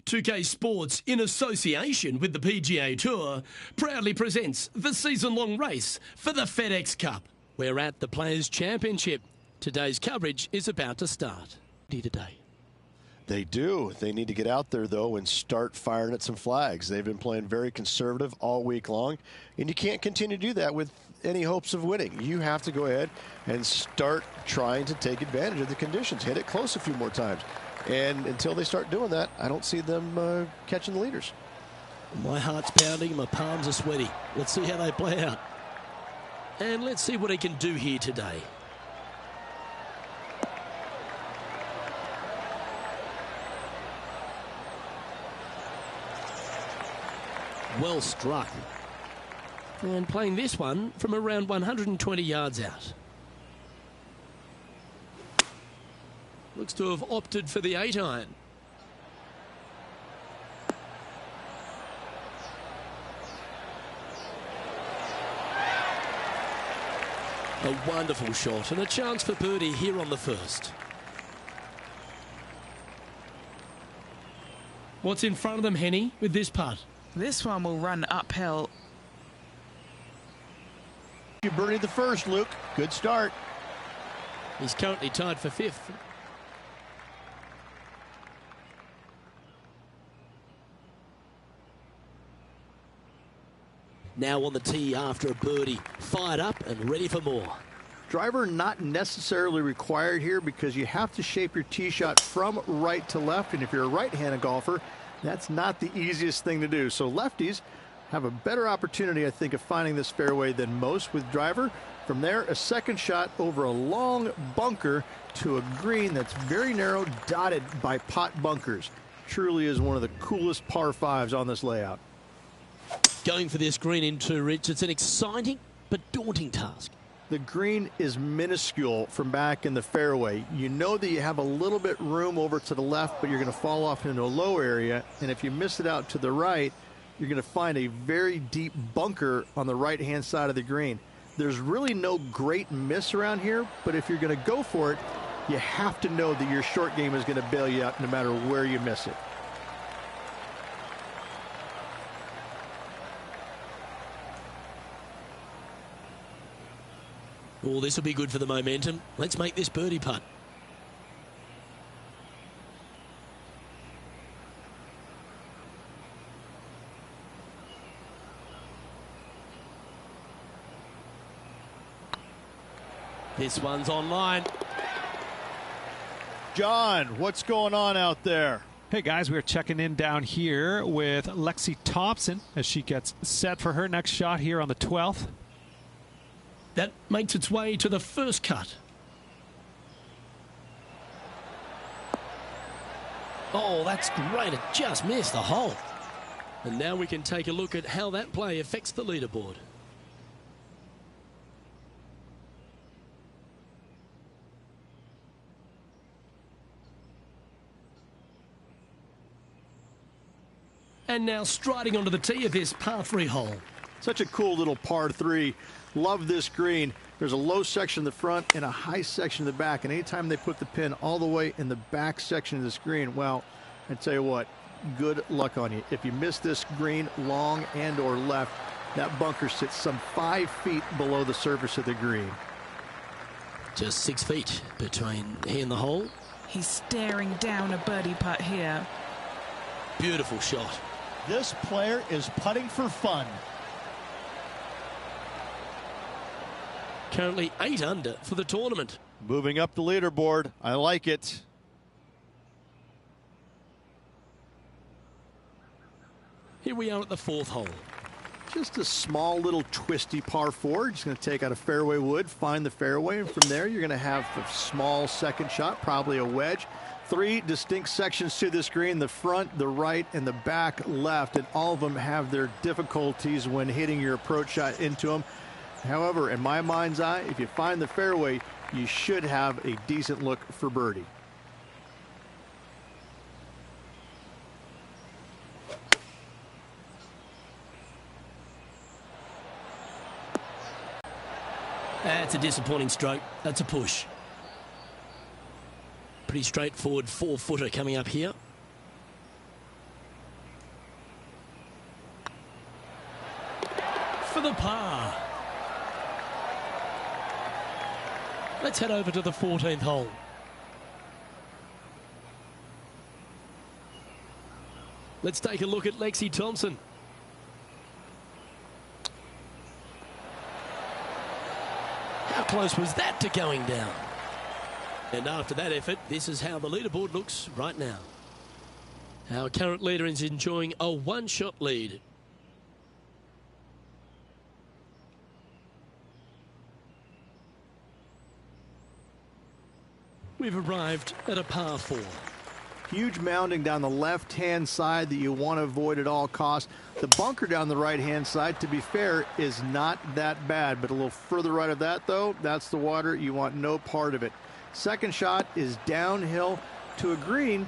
2K Sports, in association with the PGA Tour, proudly presents the season-long race for the FedEx Cup. We're at the Players' Championship. Today's coverage is about to start. Today. They do. They need to get out there, though, and start firing at some flags. They've been playing very conservative all week long, and you can't continue to do that with any hopes of winning. You have to go ahead and start trying to take advantage of the conditions. Hit it close a few more times. And until they start doing that, I don't see them catching the leaders. My heart's pounding, my palms are sweaty. Let's see how they play out. And let's see what he can do here today. Well struck. And playing this one from around 120 yards out. Looks to have opted for the 8-iron. A wonderful shot and a chance for birdie here on the first. What's in front of them, Henny, with this putt? This one will run uphill. You birdied the first, Luke. Good start. He's currently tied for 5th. Now on the tee after a birdie, fired up and ready for more. Driver not necessarily required here because you have to shape your tee shot from right to left, and if you're a right-handed golfer, that's not the easiest thing to do. So lefties have a better opportunity, I think, of finding this fairway than most with driver. From there, a second shot over a long bunker to a green that's very narrow, dotted by pot bunkers. Truly is one of the coolest par 5s on this layout. Going for this green in 2, Rich. It's an exciting but daunting task. The green is minuscule from back in the fairway. You know that you have a little bit room over to the left, but you're going to fall off into a low area. And if you miss it out to the right, you're going to find a very deep bunker on the right-hand side of the green. There's really no great miss around here, but if you're going to go for it, you have to know that your short game is going to bail you out no matter where you miss it. Oh, this will be good for the momentum. Let's make this birdie putt. This one's online. John, what's going on out there? Hey guys, we're checking in down here with Lexi Thompson as she gets set for her next shot here on the 12th. That makes its way to the first cut. Oh, that's great. It just missed the hole. And now we can take a look at how that play affects the leaderboard. And now striding onto the tee of this par 3 hole. Such a cool little par 3. Love this green. There's a low section in the front and a high section in the back. And anytime they put the pin all the way in the back section of this green, well, I tell you what, good luck on you. If you miss this green long and or left, that bunker sits some 5 feet below the surface of the green. Just 6 feet between he and the hole. He's staring down a birdie putt here. Beautiful shot. This player is putting for fun. Currently 8 under for the tournament. Moving up the leaderboard. I like it. Here we are at the 4th hole. Just a small little twisty par 4. Just going to take out a fairway wood, find the fairway, and from there you're going to have a small second shot, probably a wedge. 3 distinct sections to this green, the front, the right, and the back left, and all of them have their difficulties when hitting your approach shot into them. However, in my mind's eye, if you find the fairway, you should have a decent look for birdie. That's a disappointing stroke. That's a push. Pretty straightforward 4-footer coming up here. for the par. Let's head over to the 14th hole. Let's take a look at Lexi Thompson. How close was that to going down? And after that effort, this is how the leaderboard looks right now. Our current leader is enjoying a one-shot lead. We've arrived at a par 4. Huge mounding down the left-hand side that you want to avoid at all costs. The bunker down the right-hand side, to be fair, is not that bad, but a little further right of that, though, that's the water. You want no part of it. Second shot is downhill to a green.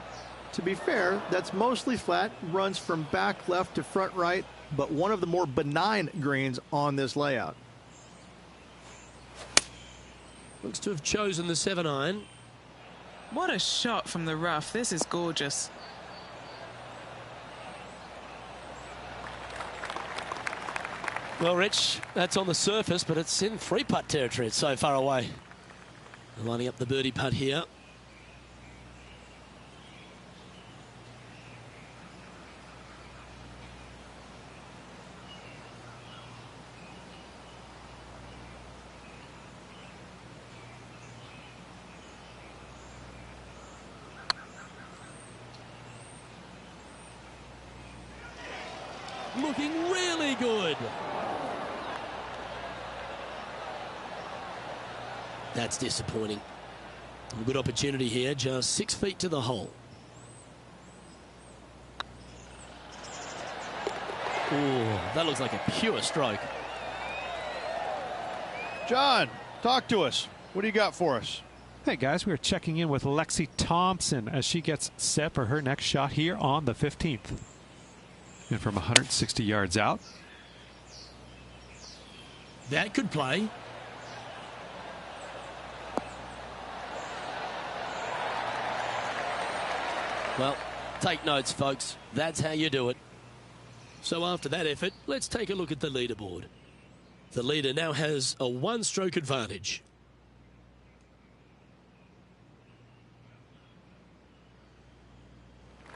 To be fair, that's mostly flat, runs from back left to front right, but one of the more benign greens on this layout. Looks to have chosen the 7-iron. What a shot from the rough. This is gorgeous. Well, Rich, that's on the surface, but it's in 3-putt territory. It's so far away. Lining up the birdie putt here. Looking really good. That's disappointing. A good opportunity here, just 6 feet to the hole. Oh, that looks like a pure stroke. John, talk to us. What do you got for us? Hey guys, we are checking in with Lexi Thompson as she gets set for her next shot here on the 15th. And from 160 yards out. That could play. Well, take notes, folks. That's how you do it. So after that effort, let's take a look at the leaderboard. The leader now has a one-stroke advantage.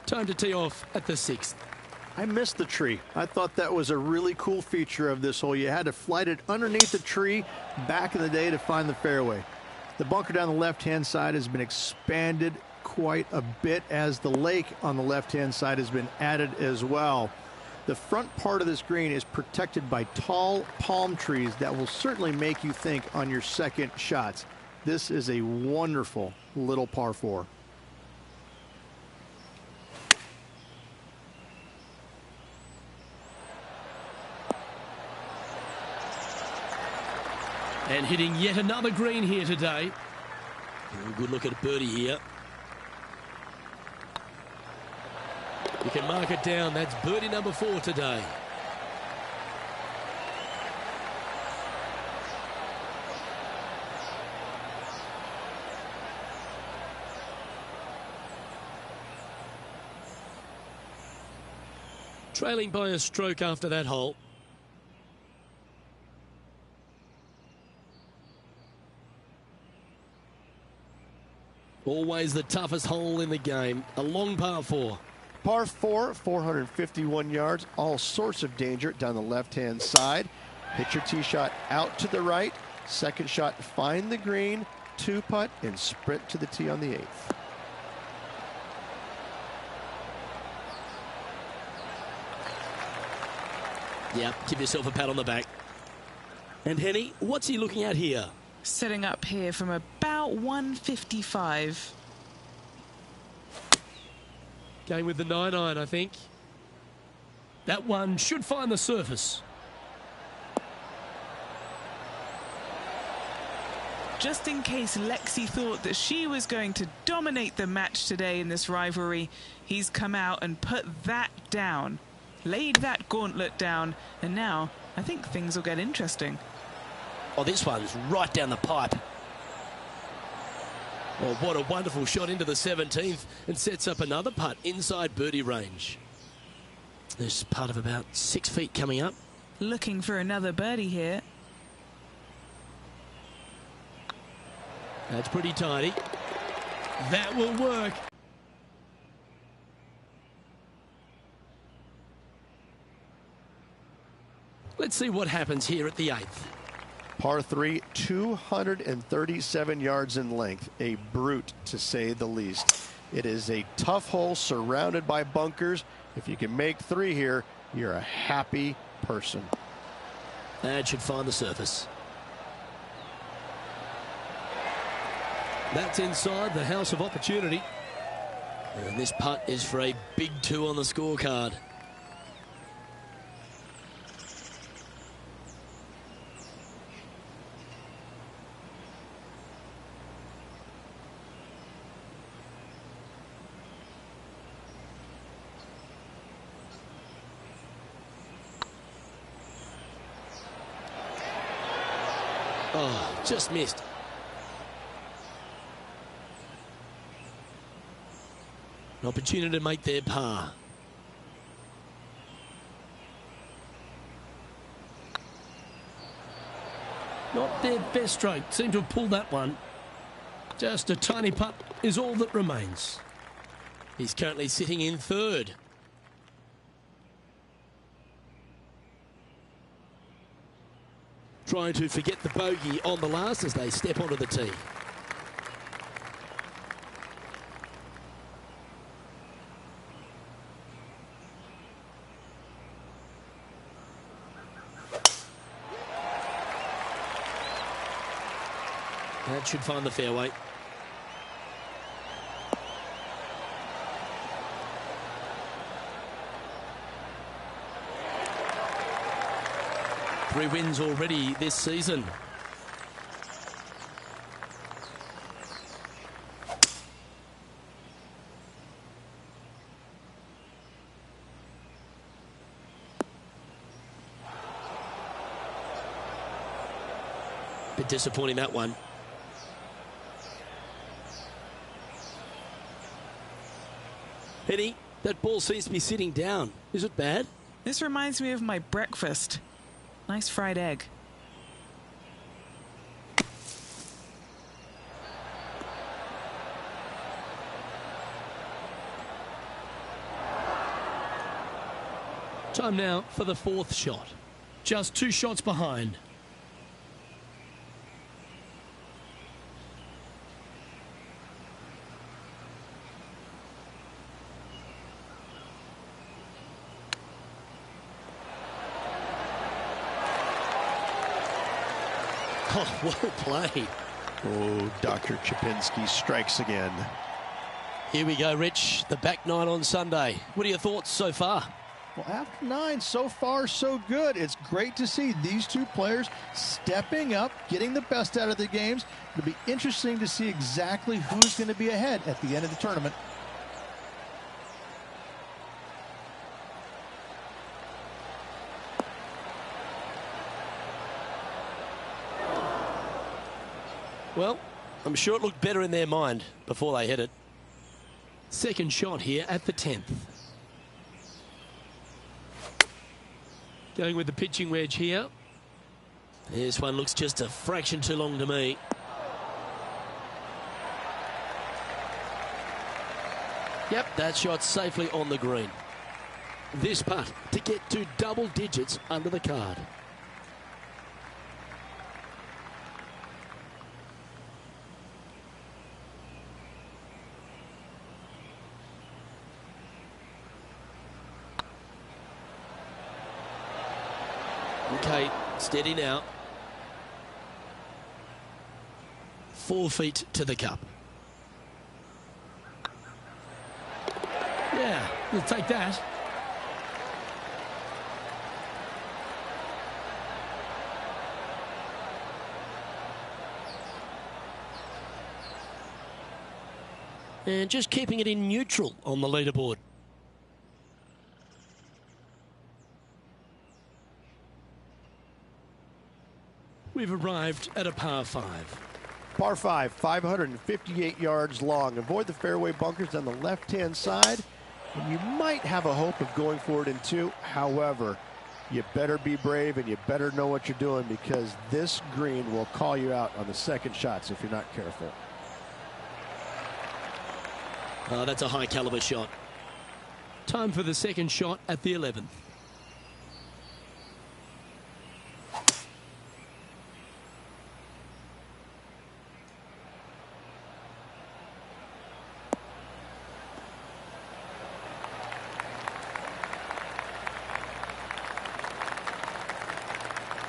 Time to tee off at the 6th. I missed the tree. I thought that was a really cool feature of this hole. You had to flight it underneath the tree back in the day to find the fairway. The bunker down the left-hand side has been expanded quite a bit as the lake on the left-hand side has been added as well. The front part of this green is protected by tall palm trees that will certainly make you think on your second shots. This is a wonderful little par 4. And hitting yet another green here today. Good look at a birdie here. You can mark it down. That's birdie number 4 today. Trailing by a stroke after that hole. Always the toughest hole in the game. A long par 4. Par 4, 451 yards, all sorts of danger down the left-hand side. Hit your tee shot out to the right. Second shot, find the green, 2-putt, and sprint to the tee on the 8th. Yep, give yourself a pat on the back. And Henny, what's he looking at here? Setting up here from about 155. Going with the 9-iron, I think. That one should find the surface. Just in case Lexi thought that she was going to dominate the match today in this rivalry, he's come out and put that down. Laid that gauntlet down, and now I think things will get interesting. Oh, this one's right down the pipe. Oh, what a wonderful shot into the 17th and sets up another putt inside birdie range. There's a putt of about 6 feet coming up. Looking for another birdie here. That's pretty tidy. That will work. Let's see what happens here at the 8th. Par 3, 237 yards in length. A brute, to say the least. It is a tough hole surrounded by bunkers. If you can make 3 here, you're a happy person. That should find the surface. That's inside the house of opportunity. And this putt is for a big 2 on the scorecard. Oh, just missed. An opportunity to make their par. Not their best stroke. Seem to have pulled that one. Just a tiny putt is all that remains. He's currently sitting in 3rd. Trying to forget the bogey on the last as they step onto the tee. That should find the fairway. Three wins already this season. Bit disappointing, that one. Penny, that ball seems to be sitting down. Is it bad? This reminds me of my breakfast. Nice fried egg. Time now for the 4th shot. Just 2 shots behind. Oh, well played. Oh, Dr. Chapinski strikes again. Here we go, Rich. The back 9 on Sunday. What are your thoughts so far? Well, after 9, so far, so good. It's great to see these 2 players stepping up, getting the best out of the games. It'll be interesting to see exactly who's going to be ahead at the end of the tournament. Well, I'm sure it looked better in their mind before they hit it. Second shot here at the 10th. Going with the pitching wedge here. This one looks just a fraction too long to me. Yep, that shot safely on the green. This putt to get to double digits under the card. Okay, steady now. 4 feet to the cup. Yeah, we'll take that. And just keeping it in neutral on the leaderboard. We've arrived at a par 5. Par 5, 558 yards long. Avoid the fairway bunkers on the left-hand side, and you might have a hope of going for it in 2. However, you better be brave and you better know what you're doing, because this green will call you out on the second shots if you're not careful. Oh, that's a high caliber shot. Time for the second shot at the 11th.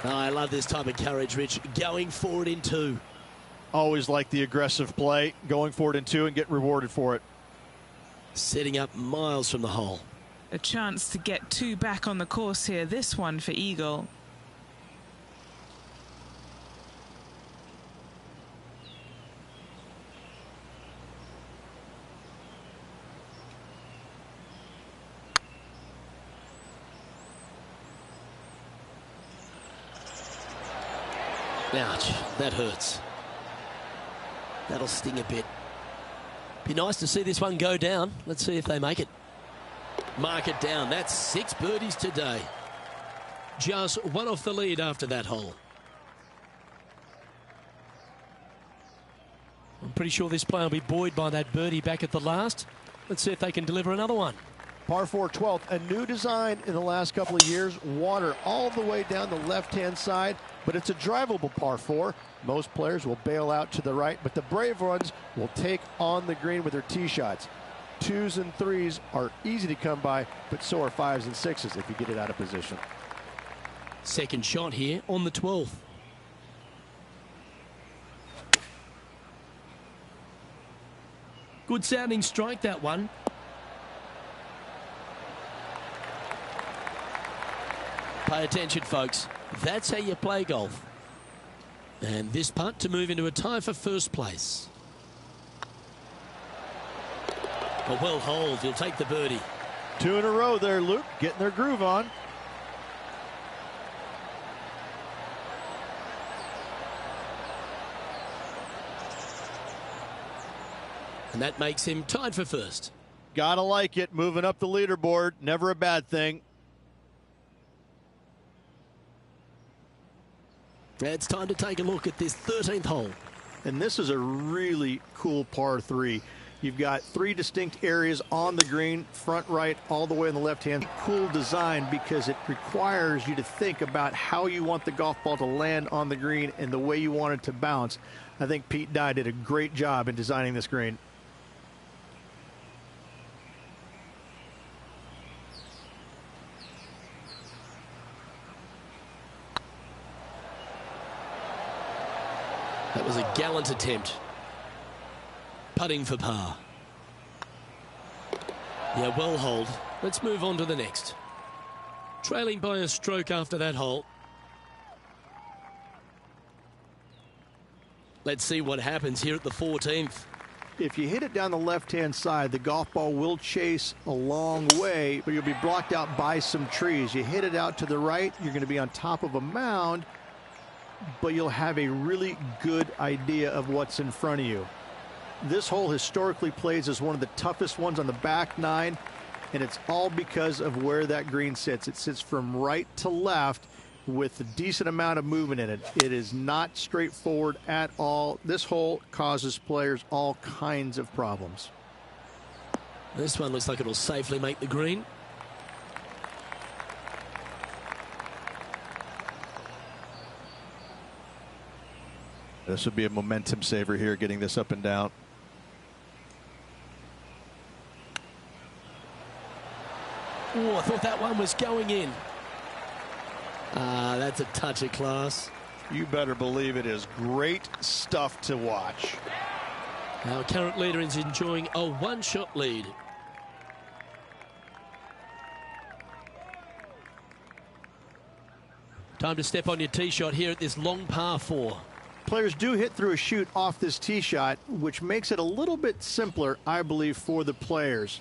Oh, I love this type of courage, Rich. Going forward in two. Always like the aggressive play, going forward in two and get rewarded for it. Setting up miles from the hole. A chance to get two back on the course here. This one for eagle. Ouch, that hurts. That'll sting a bit. Be nice to see this one go down. Let's see if they make it. Mark it down. That's 6 birdies today. Just one off the lead after that hole. I'm pretty sure this player will be buoyed by that birdie back at the last. Let's see if they can deliver another one. Par 4 12th, a new design in the last couple of years. Water all the way down the left-hand side, but it's a drivable par 4. Most players will bail out to the right, but the brave ones will take on the green with their tee shots. 2s and 3s are easy to come by, but so are 5s and 6s if you get it out of position. Second shot here on the 12th. Good sounding strike, that one. Pay attention, folks. That's how you play golf. And this putt to move into a tie for first place. A well holed. He'll take the birdie. 2 in a row there, Luke, getting their groove on. And that makes him tied for first. Gotta like it, moving up the leaderboard. Never a bad thing. It's time to take a look at this 13th hole. And this is a really cool par 3. You've got 3 distinct areas on the green, front, right, all the way on the left hand. Cool design because it requires you to think about how you want the golf ball to land on the green and the way you want it to bounce. I think Pete Dye did a great job in designing this green. That was a gallant attempt. Putting for par. Yeah, well holed. Let's move on to the next. Trailing by a stroke after that hole. Let's see what happens here at the 14th. If you hit it down the left-hand side, the golf ball will chase a long way, but you'll be blocked out by some trees. You hit it out to the right, you're going to be on top of a mound, but you'll have a really good idea of what's in front of you. This hole historically plays as one of the toughest ones on the back 9, and it's all because of where that green sits. It sits from right to left with a decent amount of movement in it. It is not straightforward at all. This hole causes players all kinds of problems. This one looks like it'll safely make the green. This would be a momentum saver here, getting this up and down. Oh, I thought that one was going in. That's a touch of class. You better believe it is great stuff to watch. Our current leader is enjoying a one-shot lead. Time to step on your tee shot here at this long par 4. Players do hit through a chute off this tee shot, which makes it a little bit simpler, I believe, for the players.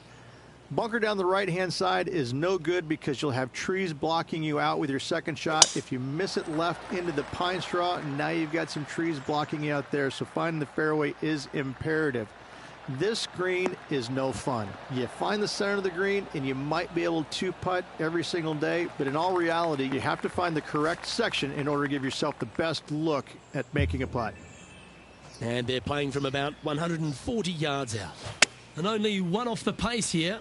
Bunker down the right-hand side is no good because you'll have trees blocking you out with your second shot. If you miss it left into the pine straw, now you've got some trees blocking you out there, so finding the fairway is imperative. This green is no fun. You find the center of the green and you might be able to putt every single day, but in all reality, you have to find the correct section in order to give yourself the best look at making a putt. And they're playing from about 140 yards out. And only one off the pace here.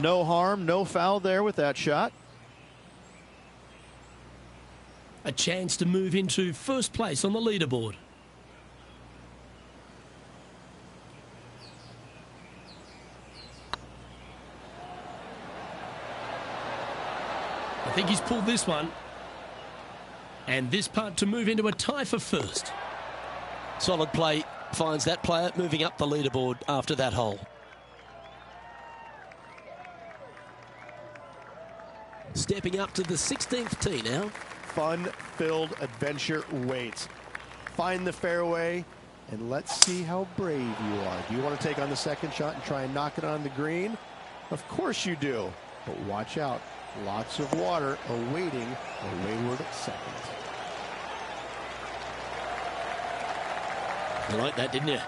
No harm, no foul there with that shot. A chance to move into first place on the leaderboard. I think he's pulled this one. And this putt to move into a tie for first. Solid play finds that player moving up the leaderboard after that hole. Stepping up to the 16th tee now. Fun-filled adventure waits. Find the fairway, and let's see how brave you are. Do you want to take on the second shot and try and knock it on the green? Of course you do, but watch out. Lots of water awaiting a wayward second. You liked that, didn't you?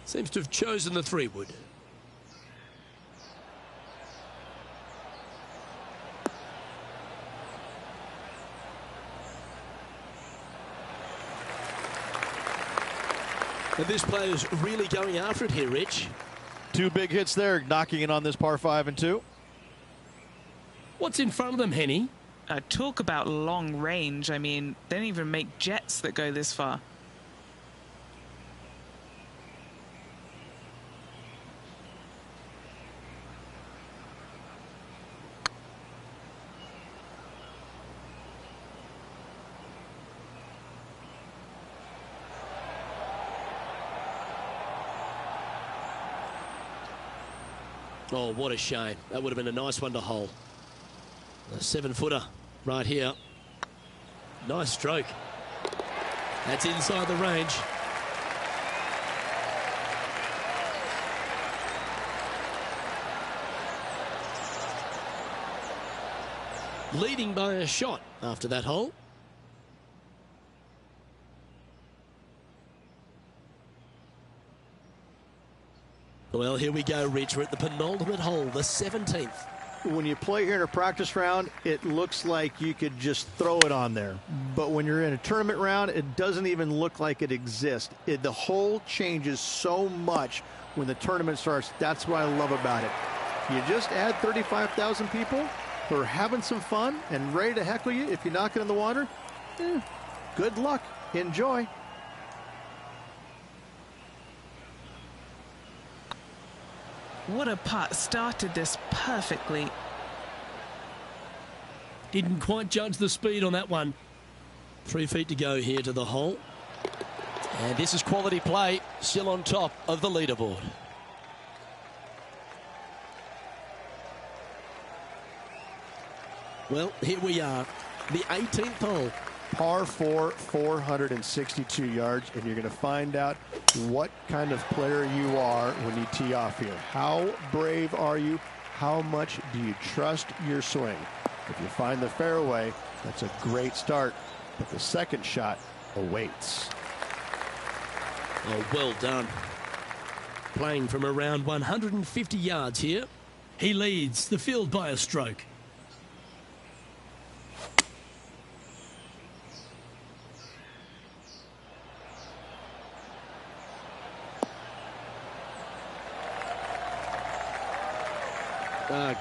Seems to have chosen the 3-wood. And this player's really going after it here, Rich. Two big hits there, knocking it on this par 5 and 2. What's in front of them, Henny? Talk about long range. I mean, they don't even make jets that go this far. Oh, what a shame. That would have been a nice one to hole. A 7-footer right here. Nice stroke. That's inside the range. Leading by a shot after that hole. Well, here we go, Rich. We're at the penultimate hole, the 17th. When you play here in a practice round, it looks like you could just throw it on there. But when you're in a tournament round, it doesn't even look like it exists. The hole changes so much when the tournament starts. That's what I love about it. You just add 35,000 people who are having some fun and ready to heckle you if you knock it in the water. Good luck. Enjoy. What a putt. Started this perfectly. Didn't quite judge the speed on that one. 3 feet to go here to the hole. And this is quality play, still on top of the leaderboard. Well, here we are, the 18th hole. Par 4, 462 yards, and you're going to find out what kind of player you are when you tee off here. How brave are you? How much do you trust your swing? If you find the fairway, that's a great start, but the second shot awaits. Oh, well done. Playing from around 150 yards here. He leads the field by a stroke.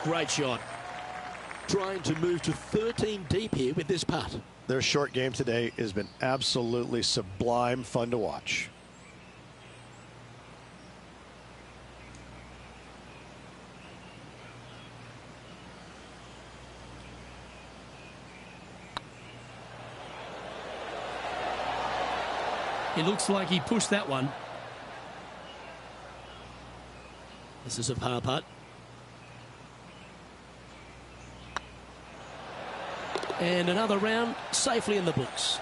Great shot. Trying to move to 13 deep here with this putt. Their short game today has been absolutely sublime fun to watch. It looks like he pushed that one. This is a par putt. And another round safely in the books.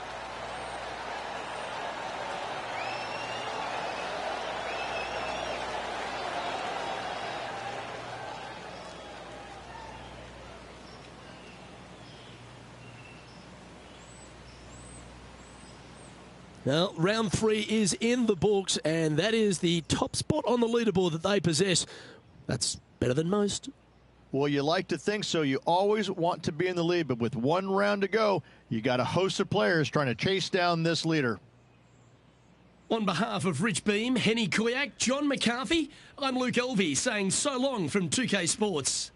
Well, round 3 is in the books, and that is the top spot on the leaderboard that they possess. That's better than most. Well, you like to think so. You always want to be in the lead, but with one round to go, you got a host of players trying to chase down this leader. On behalf of Rich Beam, Henny Koyak, John McCarthy, I'm Luke Elvey saying so long from 2K Sports.